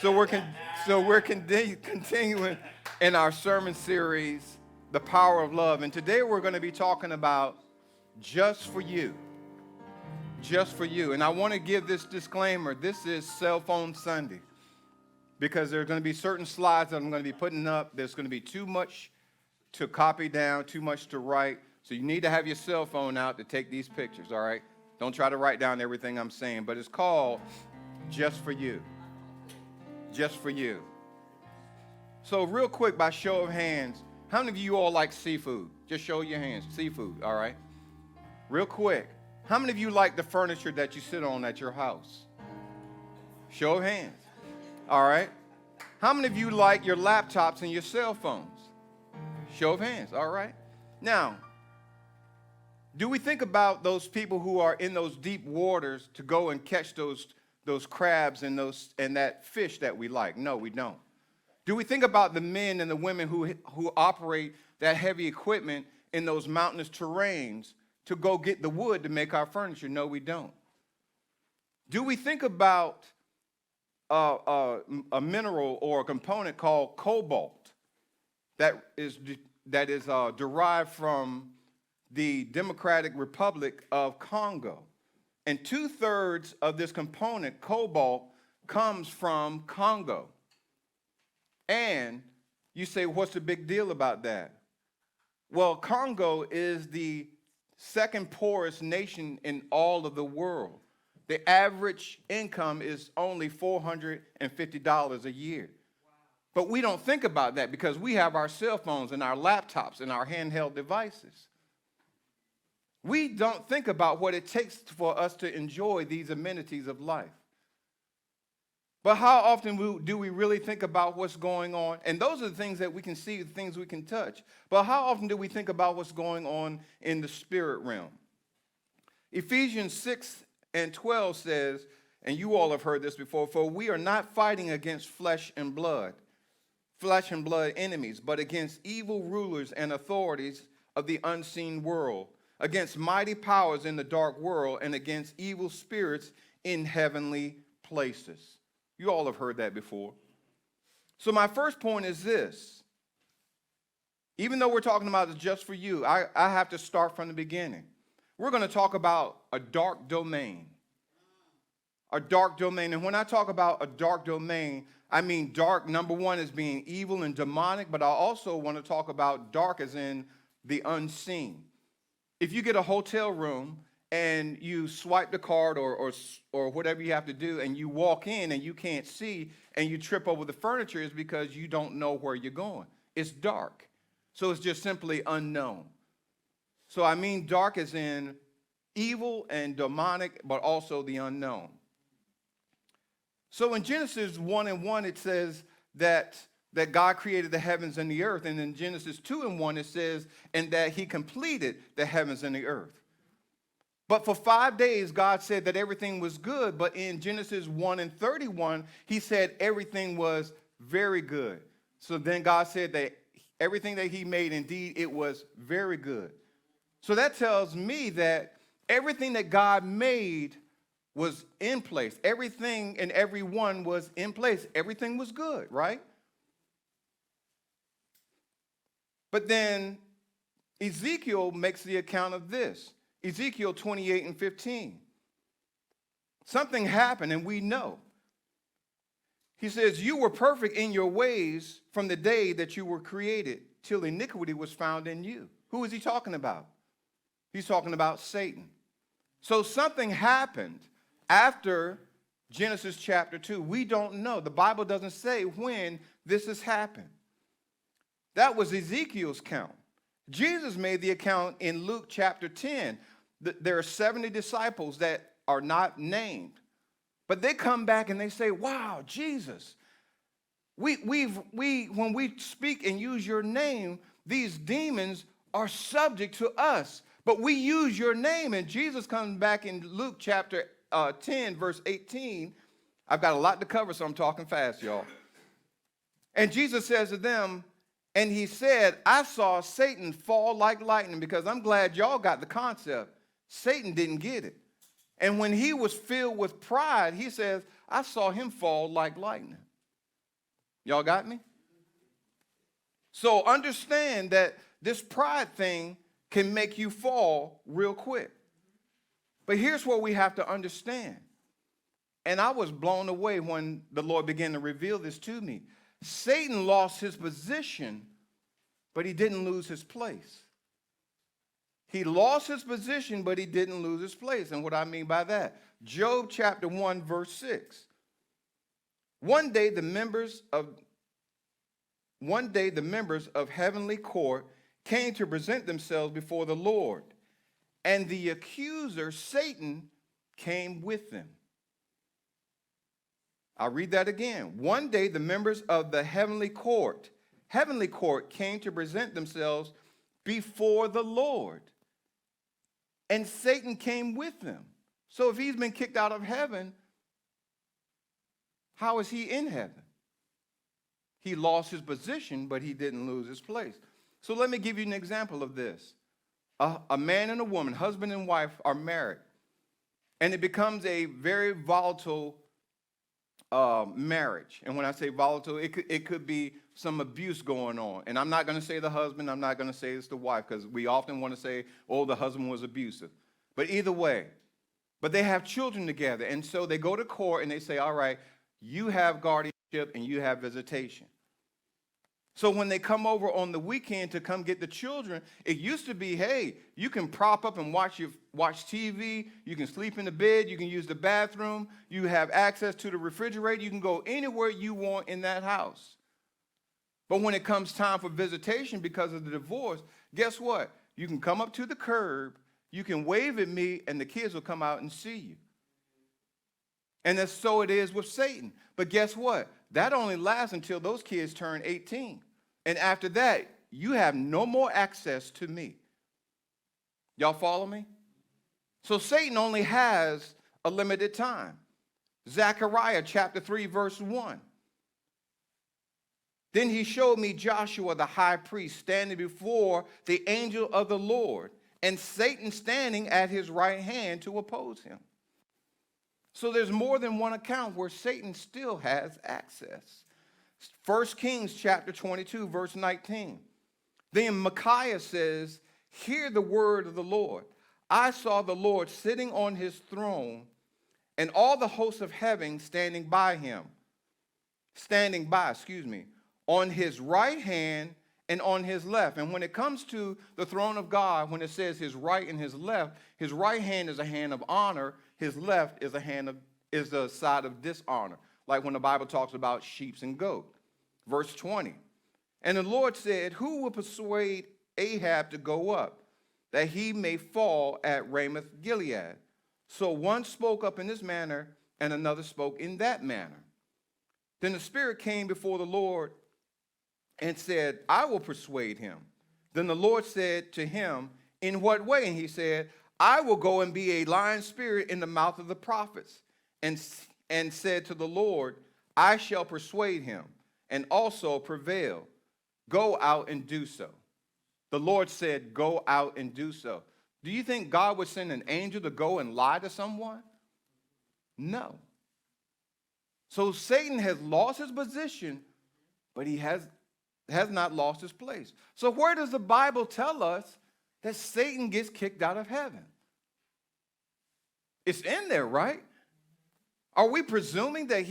So we're continuing in our sermon series, The Power of Love. And today we're going to be talking about just for you. Just for you. And I want to give this disclaimer. This is Cell Phone Sunday. Because there are going to be certain slides that I'm going to be putting up. There's going to be too much to copy down, too much to write. So you need to have your cell phone out to take these pictures, all right? Don't try to write down everything I'm saying. But it's called Just for You. Just for you. So real quick, by show of hands, how many of you all like seafood? Just show your hands. Seafood, all right? Real quick, how many of you like the furniture that you sit on at your house? Show of hands. All right? How many of you like your laptops and your cell phones? Show of hands, all right? Now, do we think about those people who are in those deep waters to go and catch those crabs and that fish that we like? No, we don't. Do we think about the men and the women who operate that heavy equipment in those mountainous terrains to go get the wood to make our furniture? No, we don't. Do we think about a mineral or a component called cobalt that is derived from the Democratic Republic of Congo? And 2/3 of this component, cobalt, comes from Congo. And you say, what's the big deal about that? Well, Congo is the second poorest nation in all of the world. The average income is only $450 a year. But we don't think about that because we have our cell phones and our laptops and our handheld devices. We don't think about what it takes for us to enjoy these amenities of life. But how often do we really think about what's going on? And those are the things that we can see, the things we can touch. But how often do we think about what's going on in the spirit realm? Ephesians 6:12 says, and you all have heard this before, for we are not fighting against flesh and blood enemies, but against evil rulers and authorities of the unseen world, against mighty powers in the dark world, and against evil spirits in heavenly places. You all have heard that before. So my first point is this. Even though we're talking about it just for you, I have to start from the beginning. We're going to talk about a dark domain. A dark domain. And when I talk about a dark domain, I mean dark, number one, is being evil and demonic, but I also want to talk about dark as in the unseen. If you get a hotel room and you swipe the card or whatever you have to do, and you walk in and you can't see and you trip over the furniture, is because you don't know where you're going. It's dark. So it's just simply unknown. So I mean dark as in evil and demonic, but also the unknown. So in Genesis 1:1, it says that God created the heavens and the earth. And in Genesis 2:1, it says, and that he completed the heavens and the earth. But for 5 days, God said that everything was good. But in Genesis 1:31, he said everything was very good. So then God said that everything that he made, indeed, it was very good. So that tells me that everything that God made was in place. Everything and everyone was in place. Everything was good, right? But then Ezekiel makes the account of this. Ezekiel 28:15. Something happened, and we know. He says, you were perfect in your ways from the day that you were created till iniquity was found in you. Who is he talking about? He's talking about Satan. So something happened after Genesis chapter 2. We don't know. The Bible doesn't say when this has happened. That was Ezekiel's count. Jesus made the account in Luke chapter 10. There are 70 disciples that are not named. But they come back and they say, wow, Jesus, when we speak and use your name, these demons are subject to us. But we use your name. And Jesus comes back in Luke chapter 10, verse 18. I've got a lot to cover, so I'm talking fast, y'all. And Jesus says to them, and he said, I saw Satan fall like lightning, because I'm glad y'all got the concept. Satan didn't get it. And when he was filled with pride, he says, I saw him fall like lightning. Y'all got me? So understand that this pride thing can make you fall real quick. But here's what we have to understand. And I was blown away when the Lord began to reveal this to me. Satan lost his position, but he didn't lose his place. He lost his position, but he didn't lose his place. And what I mean by that, Job chapter 1, verse 6. One day the members of heavenly court came to present themselves before the Lord, and the accuser, Satan, came with them. I'll read that again. One day the members of the heavenly court came to present themselves before the Lord, and Satan came with them. So if he's been kicked out of heaven, how is he in heaven? He lost his position, but he didn't lose his place. So let me give you an example of this. A man and a woman, husband and wife, are married, and it becomes a very volatile marriage. And when I say volatile, it could be some abuse going on. And I'm not going to say the husband, I'm not going to say it's the wife, because we often want to say, oh, the husband was abusive. But either way, but they have children together. And so they go to court and they say, all right, you have guardianship and you have visitation. So when they come over on the weekend to come get the children, it used to be, hey, you can prop up and watch TV, you can sleep in the bed, you can use the bathroom, you have access to the refrigerator, you can go anywhere you want in that house. But when it comes time for visitation because of the divorce, guess what? You can come up to the curb, you can wave at me, and the kids will come out and see you. And that's so it is with Satan. But guess what? That only lasts until those kids turn 18. And after that, you have no more access to me. Y'all follow me? So Satan only has a limited time. Zechariah chapter 3, verse 1. Then he showed me Joshua the high priest standing before the angel of the Lord, and Satan standing at his right hand to oppose him. So there's more than one account where Satan still has access. 1 Kings chapter 22, verse 19. Then Micaiah says, hear the word of the Lord. I saw the Lord sitting on his throne, and all the hosts of heaven standing by, on his right hand and on his left. And when it comes to the throne of God, when it says his right and his right hand is a hand of honor, his left is a side of dishonor, like when the Bible talks about sheep and goat. Verse 20. And the Lord said, who will persuade Ahab to go up, that he may fall at Ramoth Gilead? So one spoke up in this manner, and another spoke in that manner. Then the Spirit came before the Lord and said, I will persuade him. Then the Lord said to him, in what way? And he said, I will go and be a lying spirit in the mouth of the prophets. And said to the Lord, I shall persuade him, and also prevail. Go out and do so. The Lord said, go out and do so. Do you think God would send an angel to go and lie to someone? No. So Satan has lost his position, but he has not lost his place. So where does the Bible tell us that Satan gets kicked out of heaven? It's in there, right? Are we presuming that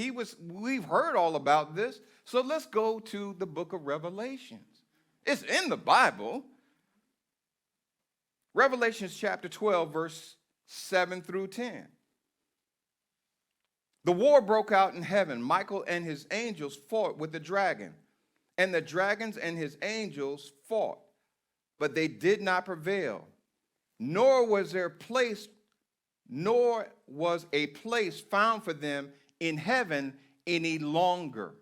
we've heard all about this? So let's go to the book of Revelations. It's in the Bible. Revelations chapter 12, verse 7 through 10. The war broke out in heaven. Michael and his angels fought with the dragon, and the dragons and his angels fought, but they did not prevail, nor was a place found for them in heaven any longer.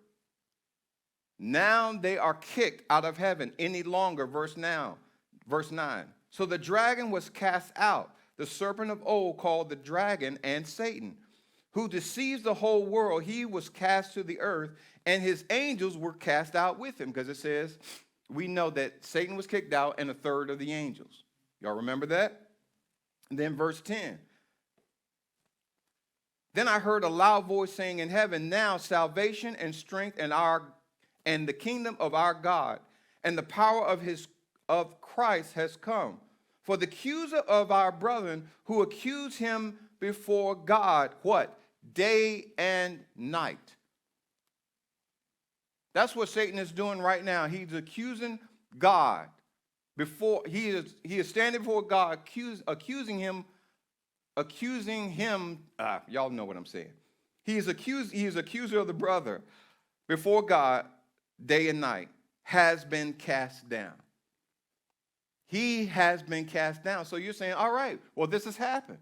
Now they are kicked out of heaven any longer. Verse 9. So the dragon was cast out, the serpent of old called the dragon and Satan, who deceives the whole world. He was cast to the earth, and his angels were cast out with him. Because it says, we know that Satan was kicked out and a third of the angels. Y'all remember that? And then verse 10. Then I heard a loud voice saying in heaven, now salvation and strength and and the kingdom of our God, and the power of Christ has come. For the accuser of our brethren who accuse him before God, what? Day and night. That's what Satan is doing right now. He's accusing God before he is standing before God, accusing him. Y'all know what I'm saying. He is accuser of the brother before God day and night, has been cast down. He has been cast down. So you're saying, all right, well, this has happened.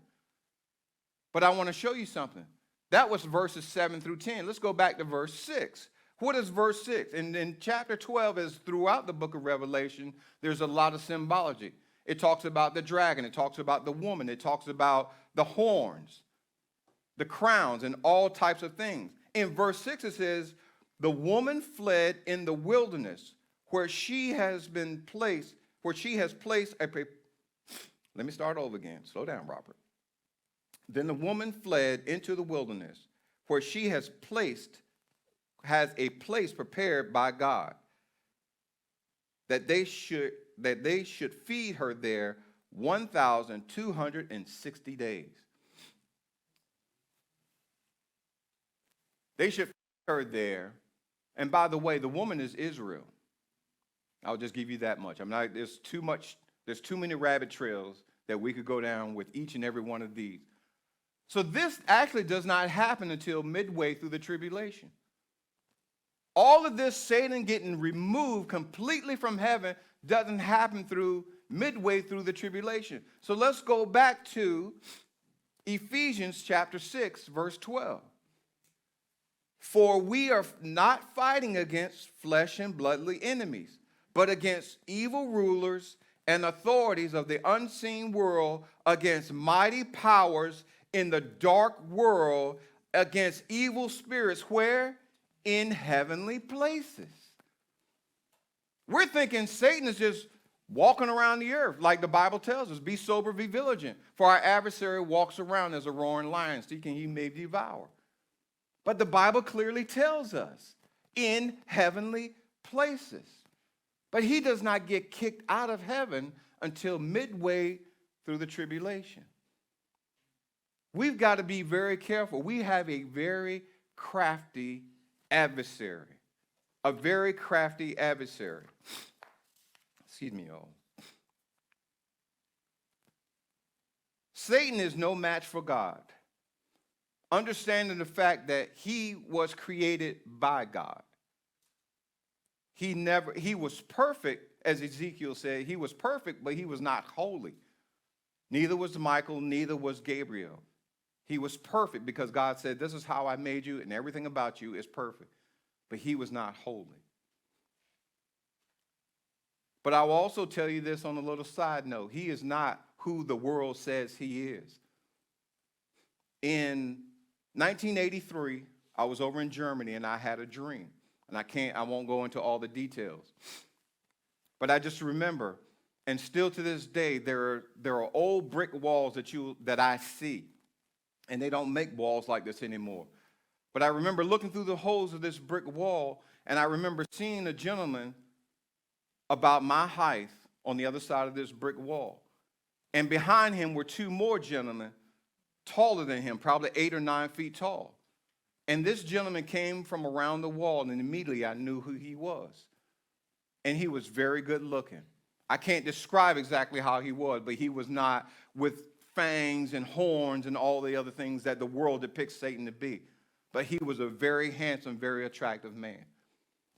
But I want to show you something. That was verses 7 through 10. Let's go back to verse 6. What is verse 6? And in chapter 12, as throughout the book of Revelation, there's a lot of symbology. It talks about the dragon. It talks about the woman. It talks about the horns, the crowns, and all types of things. In verse 6, it says, the woman fled in the wilderness where she has placed let me start over again. Slow down, Robert. Then the woman fled into the wilderness where she has a place prepared by God, that they should feed her there 1,260 days. They should feed her there. And by the way, the woman is Israel. I'll just give you that much. There's too many rabbit trails that we could go down with each and every one of these. So this actually does not happen until midway through the tribulation. All of this Satan getting removed completely from heaven doesn't happen through midway through the tribulation. So let's go back to Ephesians chapter 6, verse 12. For we are not fighting against flesh and bloodly enemies, but against evil rulers and authorities of the unseen world, against mighty powers in the dark world, against evil spirits, where? In heavenly places. We're thinking Satan is just walking around the earth, like the Bible tells us, be sober, be vigilant, for our adversary walks around as a roaring lion, seeking he may devour. But the Bible clearly tells us, in heavenly places. But he does not get kicked out of heaven until midway through the tribulation. We've got to be very careful. We have a very crafty adversary. A very crafty adversary. Excuse me, y'all. Satan is no match for God. Understanding the fact that he was created by God. He was perfect, as Ezekiel said. He was perfect, but he was not holy. Neither was Michael, neither was Gabriel. He was perfect because God said, this is how I made you, and everything about you is perfect. But he was not holy. But I will also tell you this on a little side note. He is not who the world says he is. In 1983, I was over in Germany and I had a dream. And I won't go into all the details. But I just remember, and still to this day, there are old brick walls that I see. And they don't make walls like this anymore. But I remember looking through the holes of this brick wall, and I remember seeing a gentleman about my height on the other side of this brick wall. And behind him were two more gentlemen taller than him, probably 8 or 9 feet tall. And this gentleman came from around the wall, and immediately I knew who he was. And he was very good looking. I can't describe exactly how he was, but he was not with fangs and horns and all the other things that the world depicts Satan to be. But he was a very handsome, very attractive man.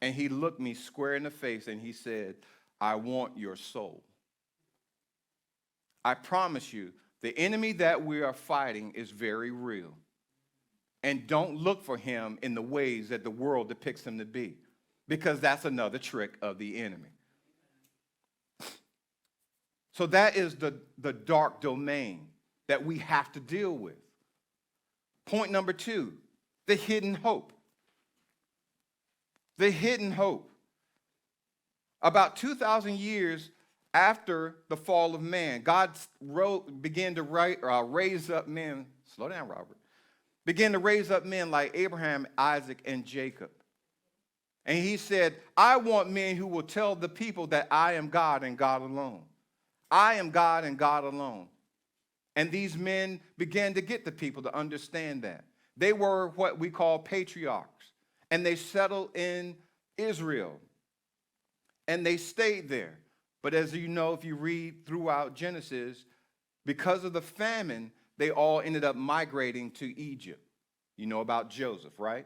And he looked me square in the face and he said, I want your soul. I promise you, the enemy that we are fighting is very real. And don't look for him in the ways that the world depicts him to be, because that's another trick of the enemy. So that is the dark domain that we have to deal with. Point number 2, the hidden hope. The hidden hope. About 2,000 years after the fall of man, God began to raise up men. Slow down, Robert. Began to raise up men like Abraham, Isaac, and Jacob. And he said, I want men who will tell the people that I am God and God alone. I am God and God alone. And these men began to get the people to understand that. They were what we call patriarchs. And they settled in Israel. And they stayed there. But as you know, if you read throughout Genesis, because of the famine, they all ended up migrating to Egypt. You know about Joseph, right?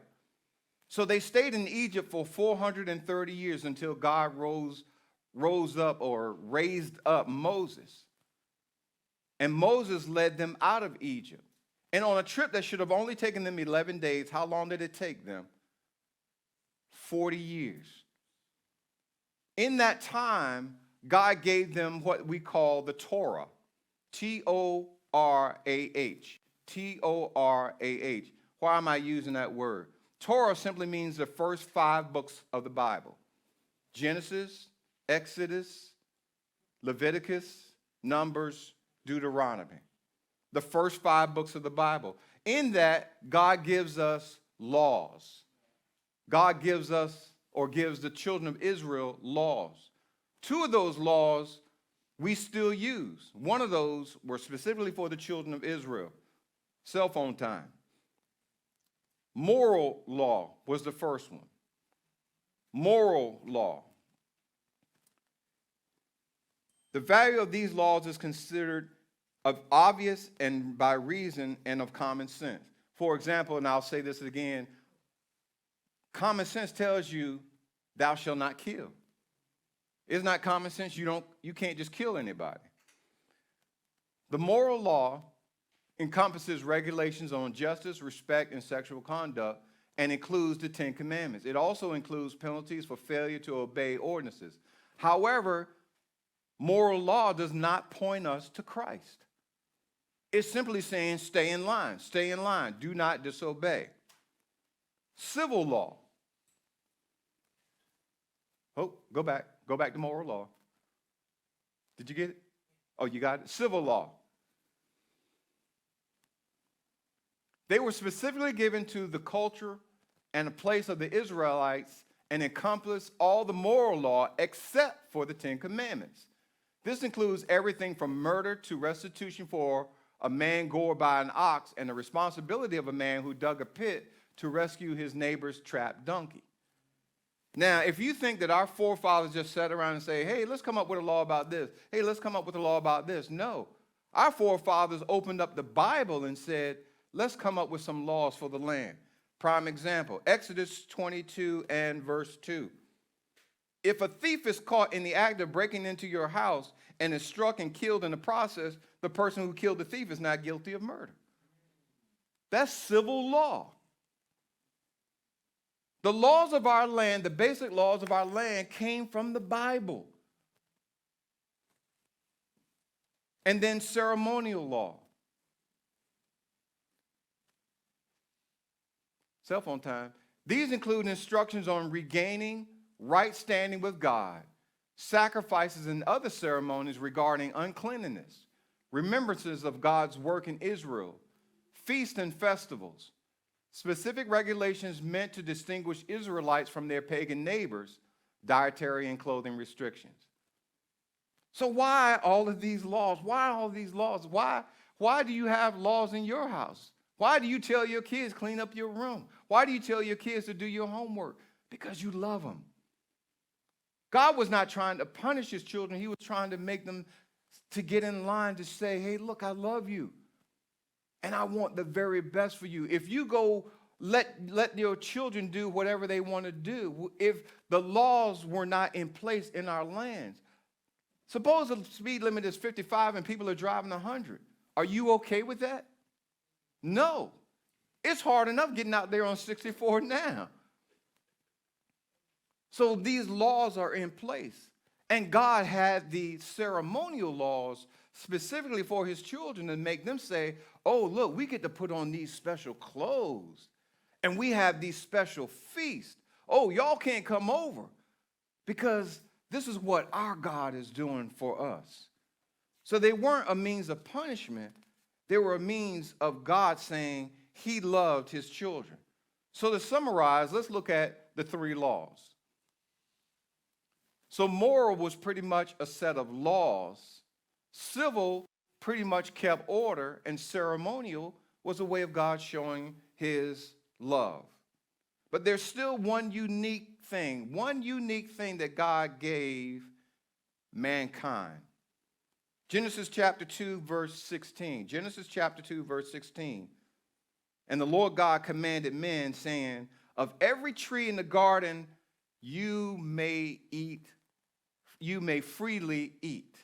So they stayed in Egypt for 430 years until God raised up Moses. And Moses led them out of Egypt. And on a trip that should have only taken them 11 days, how long did it take them? 40 years. In that time, God gave them what we call the Torah. T-O-R-A-H. T-O-R-A-H. Why am I using that word? Torah simply means the first 5 books of the Bible. Genesis, Exodus, Leviticus, Numbers, Deuteronomy. The first 5 books of the Bible. In that, God gives us laws. God gives us, or gives the children of Israel, laws. 2 of those laws we still use. One of those were specifically for the children of Israel. Cell phone time. Moral law was the first one. Moral law. The value of these laws is considered of obvious and by reason and of common sense. For example, and I'll say this again, common sense tells you thou shalt not kill. It's not common sense. You can't just kill anybody. The moral law encompasses regulations on justice, respect, and sexual conduct, and includes the 10 Commandments. It also includes penalties for failure to obey ordinances. However, moral law does not point us to Christ. It's simply saying stay in line, do not disobey. Civil law. Oh, go back to moral law. Did you get it? Oh, you got it? Civil law. They were specifically given to the culture and the place of the Israelites and encompass all the moral law except for the 10 Commandments. This includes everything from murder to restitution for a man gored by an ox and the responsibility of a man who dug a pit to rescue his neighbor's trapped donkey. Now, if you think that our forefathers just sat around and say, hey, let's come up with a law about this. Hey, let's come up with a law about this. No. Our forefathers opened up the Bible and said, let's come up with some laws for the land. Prime example, Exodus 22 and verse 2. If a thief is caught in the act of breaking into your house and is struck and killed in the process, the person who killed the thief is not guilty of murder. That's civil law. The laws of our land, the basic laws of our land, came from the Bible. And then ceremonial law. Cell phone time. These include instructions on regaining right standing with God, sacrifices and other ceremonies regarding uncleanliness, remembrances of God's work in Israel, feasts and festivals, specific regulations meant to distinguish Israelites from their pagan neighbors, dietary and clothing restrictions. So why all of these laws? Why all these laws? Why do you have laws in your house? Why do you tell your kids clean up your room? Why do you tell your kids to do your homework? Because you love them. God was not trying to punish his children. He was trying to make them to get in line to say, hey, look, I love you. And I want the very best for you. If you go let your children do whatever they want to do, if the laws were not in place in our lands, suppose the speed limit is 55 and people are driving 100. Are you okay with that? No. It's hard enough getting out there on 64 now. So these laws are in place. And God had the ceremonial laws specifically for his children to make them say, oh, look, we get to put on these special clothes. And we have these special feasts. Oh, y'all can't come over because this is what our God is doing for us. So they weren't a means of punishment. They were a means of God saying he loved his children. So to summarize, let's look at the 3 laws. So moral was pretty much a set of laws. Civil pretty much kept order, and ceremonial was a way of God showing his love. But there's still one unique thing that God gave mankind. Genesis chapter 2, verse 16. Genesis chapter 2, verse 16. And the Lord God commanded men, saying, of every tree in the garden you may freely eat.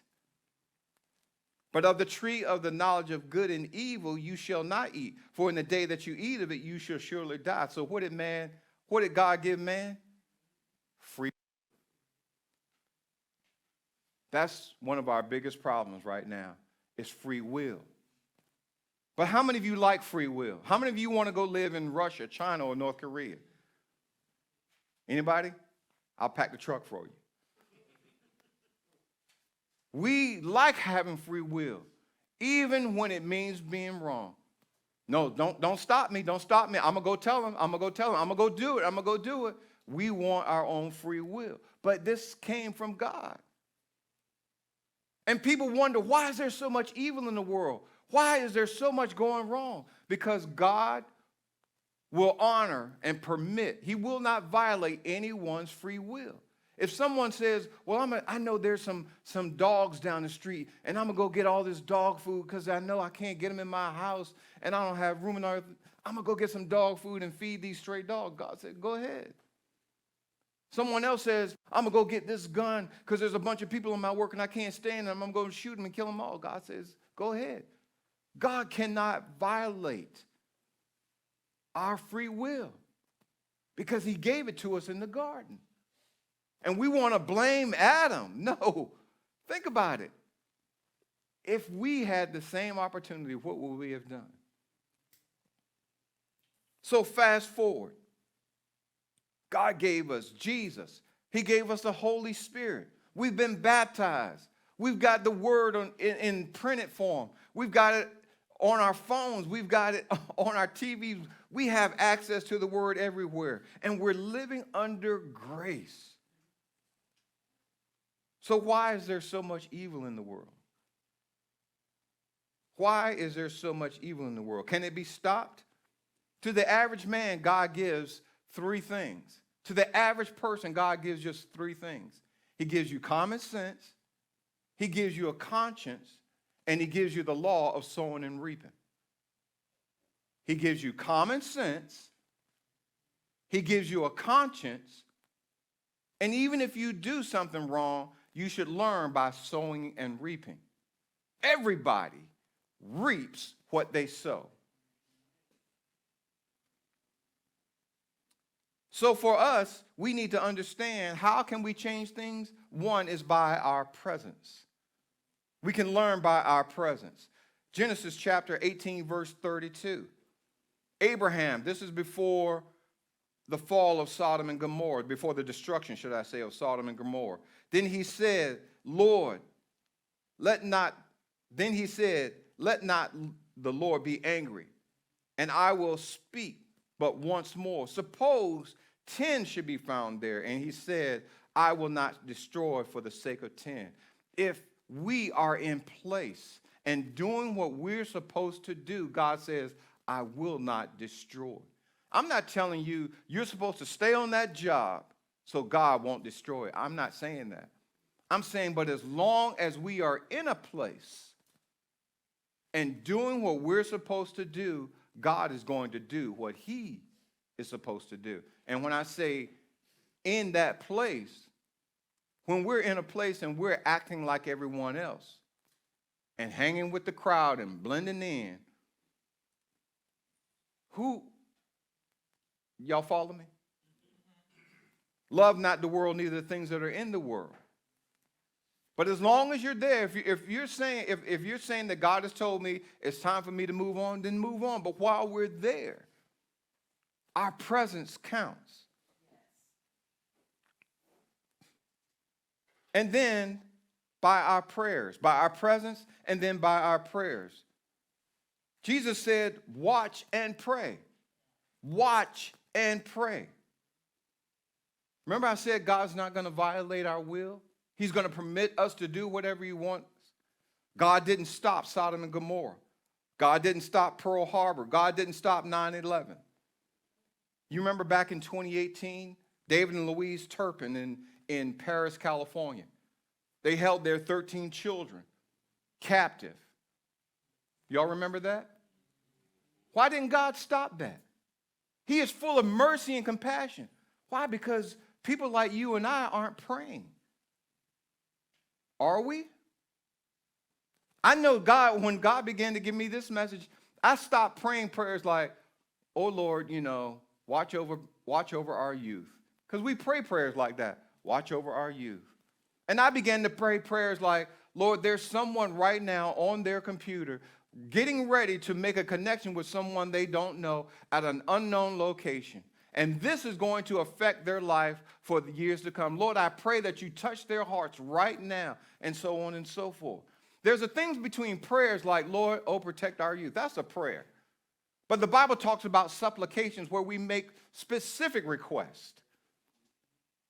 But of the tree of the knowledge of good and evil you shall not eat, for in the day that you eat of it you shall surely die. So what did God give man? Free. That's one of our biggest problems right now, is free will. But how many of you like free will? How many of you want to go live in Russia, China, or North Korea? Anybody? I'll pack the truck for you. We like having free will, even when it means being wrong. No, don't stop me. Don't stop me. I'm going to go tell him. I'm going to go tell him. I'm going to go do it. I'm going to go do it. We want our own free will. But this came from God. And people wonder, why is there so much evil in the world? Why is there so much going wrong? Because God will honor and permit. He will not violate anyone's free will. If someone says, well, I know there's some dogs down the street, and I'm going to go get all this dog food because I know I can't get them in my house, and I don't have room in our, I'm going to go get some dog food and feed these stray dogs. God said, go ahead. Someone else says, I'm going to go get this gun because there's a bunch of people in my work and I can't stand them. I'm going to shoot them and kill them all. God says, go ahead. God cannot violate our free will because he gave it to us in the garden. And we want to blame Adam. No, think about it. If we had the same opportunity, what would we have done? So fast forward. God gave us Jesus. He gave us the Holy Spirit. We've been baptized. We've got the word in printed form. We've got it on our phones. We've got it on our TVs. We have access to the word everywhere. And we're living under grace. So why is there so much evil in the world? Why is there so much evil in the world? Can it be stopped? To the average man, God gives 3 things. To the average person, God gives just 3 things. He gives you common sense, he gives you a conscience, and he gives you the law of sowing and reaping. He gives you common sense, he gives you a conscience, and even if you do something wrong, you should learn by sowing and reaping. Everybody reaps what they sow. So for us, we need to understand, how can we change things? One is by our presence. We can learn by our presence. Genesis chapter 18, verse 32. Abraham, this is before the fall of Sodom and Gomorrah, before the destruction, should I say, of Sodom and Gomorrah. Then he said, let not the Lord be angry, and I will speak but once more. Suppose 10 should be found there. And he said, I will not destroy for the sake of 10. If we are in place and doing what we're supposed to do, God says, I will not destroy. I'm not telling you you're supposed to stay on that job so God won't destroy it. I'm not saying that. I'm saying, but as long as we are in a place and doing what we're supposed to do, God is going to do what he is supposed to do. And when I say in that place, when we're in a place and we're acting like everyone else and hanging with the crowd and blending in, y'all follow me? Love not the world, neither the things that are in the world. But as long as you're there, if you're saying that God has told me it's time for me to move on, then move on. But while we're there, our presence counts. And then by our prayers, by our presence, and then by our prayers. Jesus said, watch and pray. Watch and pray. Remember I said God's not going to violate our will? He's going to permit us to do whatever he wants. God didn't stop Sodom and Gomorrah. God didn't stop Pearl Harbor. God didn't stop 9/11. You remember back in 2018, David and Louise Turpin in Paris, California. They held their 13 children captive. Y'all remember that? Why didn't God stop that? He is full of mercy and compassion. Why? Because people like you and I aren't praying. Are we? I know God, when God began to give me this message, I stopped praying prayers like, oh Lord, watch over our youth. Because we pray prayers like that. Watch over our youth. And I began to pray prayers like, Lord, there's someone right now on their computer getting ready to make a connection with someone they don't know at an unknown location. And this is going to affect their life for the years to come. Lord, I pray that you touch their hearts right now, and so on and so forth. There's a things between prayers like, Lord, oh, protect our youth. That's a prayer. But the Bible talks about supplications where we make specific requests.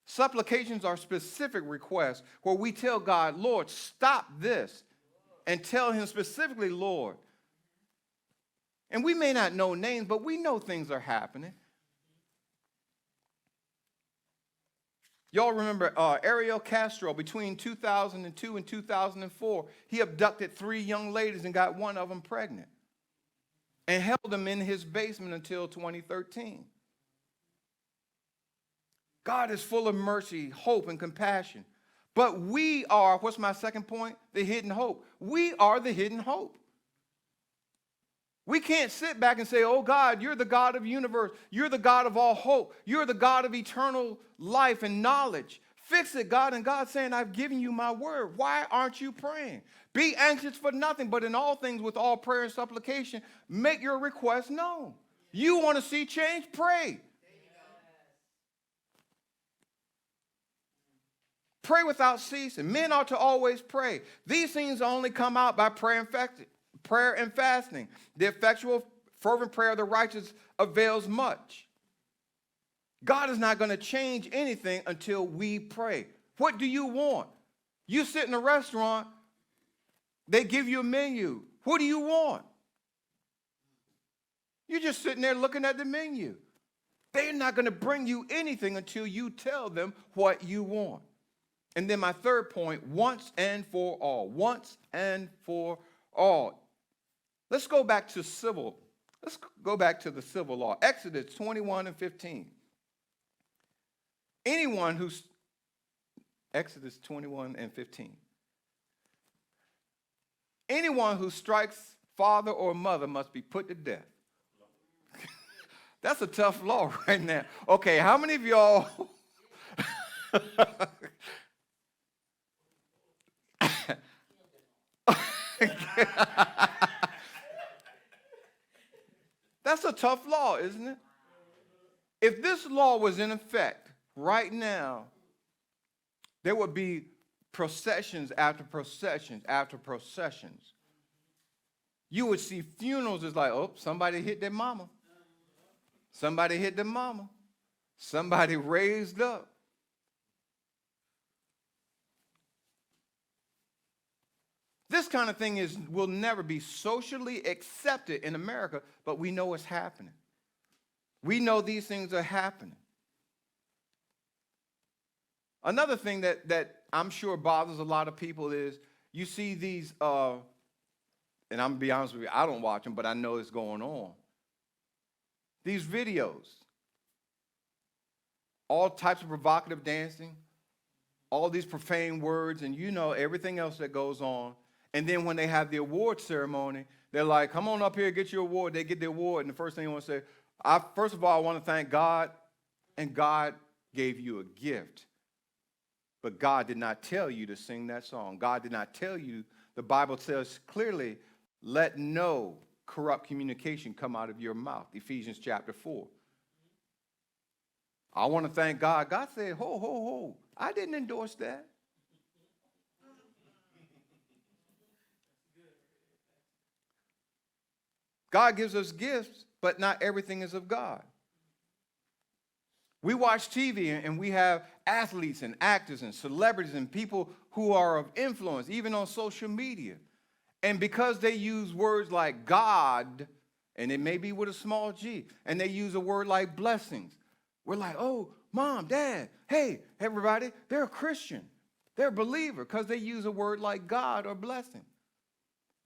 Supplications are specific requests where we tell God, Lord, stop this, and tell him specifically, Lord. And we may not know names, but we know things are happening. Y'all remember Ariel Castro between 2002 and 2004. He abducted 3 young ladies and got one of them pregnant and held them in his basement until 2013. God is full of mercy, hope, and compassion. But we are, what's my second point? The hidden hope. We are the hidden hope. We can't sit back and say, oh God, you're the God of the universe. You're the God of all hope. You're the God of eternal life and knowledge. Fix it, God. And God's saying, I've given you my word. Why aren't you praying? Be anxious for nothing, but in all things with all prayer and supplication, make your requests known. You want to see change? Pray. Pray without ceasing. Men ought to always pray. These things only come out by prayer and fasting. The effectual, fervent prayer of the righteous avails much. God is not going to change anything until we pray. What do you want? You sit in a restaurant, they give you a menu. What do you want? You're just sitting there looking at the menu. They're not going to bring you anything until you tell them what you want. And then my third point, once and for all. Once and for all. Let's go back to civil. Let's go back to the civil law. Exodus 21 and 15. Exodus 21 and 15. Anyone who strikes father or mother must be put to death. That's a tough law right now. Okay, how many of y'all... That's a tough law, isn't it? If this law was in effect right now, there would be processions after processions after processions. You would see funerals as like, oh, somebody hit their mama. Somebody hit their mama. Somebody raised up. This kind of thing will never be socially accepted in America, but we know it's happening. We know these things are happening. Another thing that I'm sure bothers a lot of people is you see these, and I'm going to be honest with you, I don't watch them, but I know it's going on. These videos, all types of provocative dancing, all these profane words, and everything else that goes on. And then when they have the award ceremony, they're like, come on up here, get your award. They get the award, and the first thing they want to say, first of all, I want to thank God, and God gave you a gift. But God did not tell you to sing that song. God did not tell you. The Bible says clearly, let no corrupt communication come out of your mouth. Ephesians chapter 4. I want to thank God. God said, ho, ho, ho. I didn't endorse that. God gives us gifts, but not everything is of God. We watch TV and we have athletes and actors and celebrities and people who are of influence, even on social media. And because they use words like God, and it may be with a small g, and they use a word like blessings, we're like, oh, mom, dad, hey, everybody, they're a Christian. They're a believer because they use a word like God or blessing.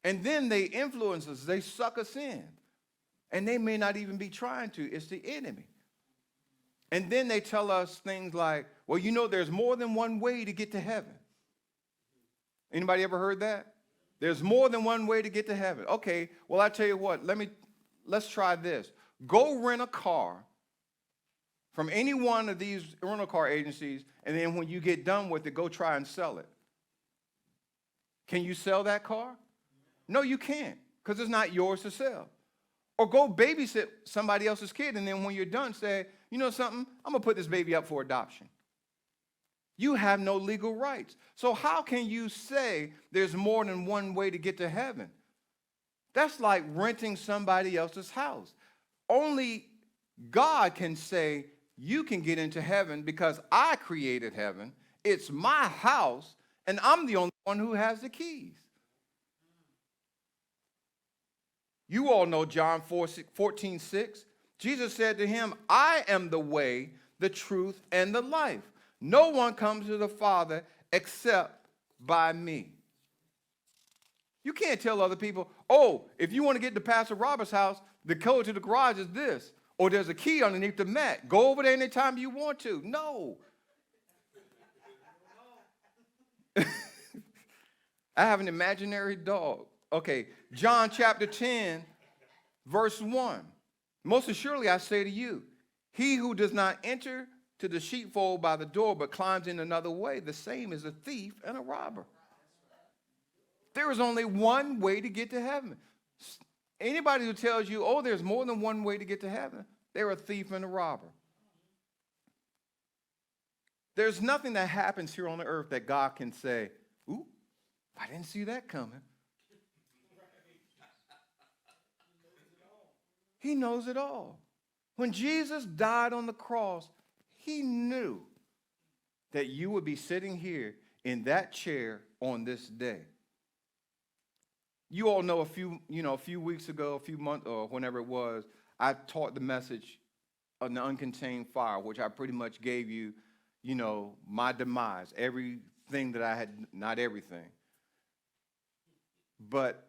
And then they influence us. They suck us in. And they may not even be trying to. It's the enemy. And then they tell us things like, well, you know, there's more than one way to get to heaven. Anybody ever heard that? There's more than one way to get to heaven. Okay, well, I tell you what, let's try this. Go rent a car from any one of these rental car agencies, and then when you get done with it, go try and sell it. Can you sell that car? No, you can't, because it's not yours to sell. Or go babysit somebody else's kid, and then when you're done, say, you know something, I'm going to put this baby up for adoption. You have no legal rights. So how can you say there's more than one way to get to heaven? That's like renting somebody else's house. Only God can say, you can get into heaven because I created heaven. It's my house, and I'm the only one who has the keys. You all know John 14:6. Jesus said to him, I am the way, the truth, and the life. No one comes to the Father except by me. You can't tell other people, oh, if you want to get to Pastor Robert's house, the code to the garage is this. Or there's a key underneath the mat. Go over there anytime you want to. No. I have an imaginary dog. Okay, John chapter 10, verse 1. Most assuredly I say to you, he who does not enter to the sheepfold by the door, but climbs in another way, the same is a thief and a robber. There is only one way to get to heaven. Anybody who tells you, oh, there's more than one way to get to heaven, they're a thief and a robber. There's nothing that happens here on the earth that God can say, ooh, I didn't see that coming. He knows it all. When Jesus died on the cross, he knew that you would be sitting here in that chair on this day. You all know a few weeks ago, a few months, or whenever it was, I taught the message of the uncontained fire, which I pretty much gave you, my demise, everything that I had, not everything, but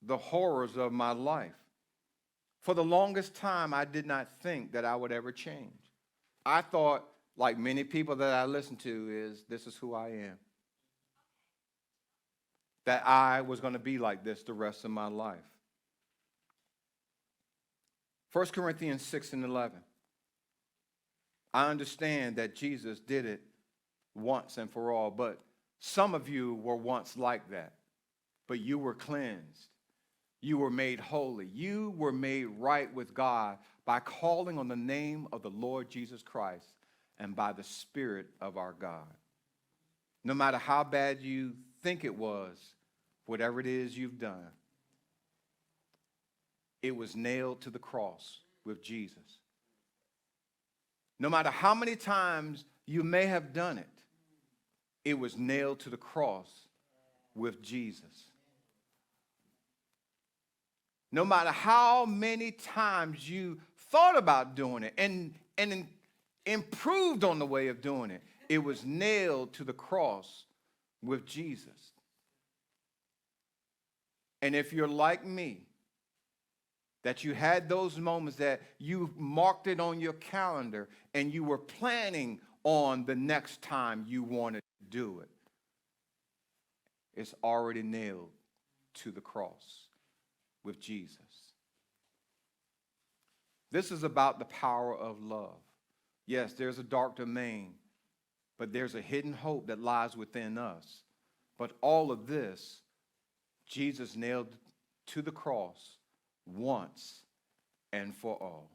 the horrors of my life. For the longest time, I did not think that I would ever change. I thought, like many people that I listen to, this is who I am. That I was going to be like this the rest of my life. 1 Corinthians 6:11. I understand that Jesus did it once and for all, but some of you were once like that. But you were cleansed. You were made holy. You were made right with God by calling on the name of the Lord Jesus Christ and by the Spirit of our God. No matter how bad you think it was, whatever it is you've done, it was nailed to the cross with Jesus. No matter how many times you may have done it, it was nailed to the cross with Jesus. No matter how many times you thought about doing it and improved on the way of doing it, it was nailed to the cross with Jesus. And if you're like me, that you had those moments that you marked it on your calendar and you were planning on the next time you wanted to do it, it's already nailed to the cross with Jesus. This is about the power of love. Yes, there's a dark domain, but there's a hidden hope that lies within us. But all of this, Jesus nailed to the cross once and for all.